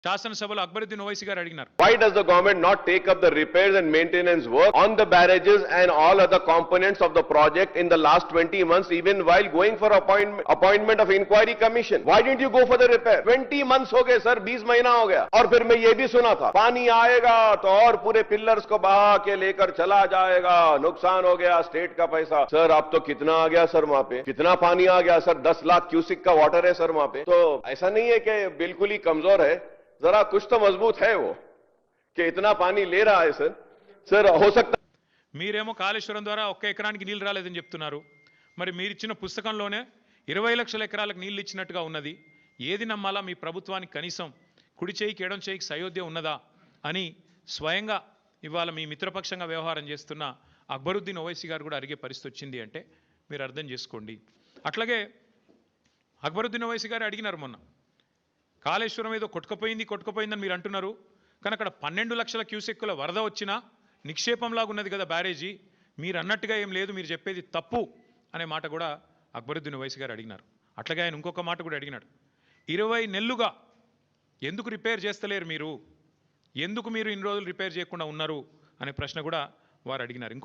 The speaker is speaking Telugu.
శాసనసభలో అక్బరుద్దీన్ ఓవైసీ గారు అడిగినారు. Why does the government not take up the repairs and maintenance work on the barrages and all other components of the project in the last 20 months, even while going for appointment of inquiry commission? Why didn't you go for the repair? 20 months हो गए सर, 20 महीना हो गया. और फिर मैं ये भी सुना था, पानी आएगा तो और पूरे पिलर्स को बहा के लेकर चला जाएगा, नुकसान हो गया, स्टेट का पैसा. सर अब तो कितना आ गया सर वहां पे, कितना पानी आ गया सर, 10 लाख क्यूसिक का वाटर है सर वहां पे. तो ऐसा नहीं है कि बिल्कुल ही कमजोर है, जरा कुछ तो मजबूत है वो कि इतना पानी ले रहा है सर हो सकता. మీరేమో కాళేశ్వరం ద్వారా ఒక్క ఎకరానికి నీళ్లు రాలేదని చెప్తున్నారు. మరి మీరు ఇచ్చిన పుస్తకంలోనే 20 లక్షల ఎకరాలకు నీళ్లు ఇచ్చినట్టుగా ఉన్నది. ఏది నమ్మాలా? మీ ప్రభుత్వానికి కనీసం కుడి చేయికి ఎడం చేయికి సయోధ్య ఉన్నదా అని స్వయంగా ఇవాళ మీ మిత్రపక్షంగా వ్యవహారం చేస్తున్న అక్బరుద్దీన్ ఓవైసీ గారు కూడా అడిగే పరిస్థితి వచ్చింది అంటే మీరు అర్థం చేసుకోండి. అట్లాగే అక్బరుద్దీన్ ఓవైసీ గారు అడిగినారు మొన్న, కాళేశ్వరం ఏదో కొట్టుకుపోయిందని మీరు అంటున్నారు, కానీ అక్కడ 12 లక్షల క్యూసెక్కుల వరద వచ్చినా నిక్షేపంలాగా ఉన్నది కదా బ్యారేజీ, మీరు అన్నట్టుగా ఏం లేదు, మీరు చెప్పేది తప్పు అనే మాట కూడా అక్బరుద్దీన్ ఓవైసీ గారు అడిగినారు. అట్లాగే ఆయన ఇంకొక మాట కూడా అడిగినాడు, 20 నెలలుగా ఎందుకు రిపేర్ చేస్తలేరు మీరు, ఎందుకు మీరు ఇన్ని రోజులు రిపేర్ చేయకుండా ఉన్నారు అనే ప్రశ్న కూడా వారు అడిగినారు.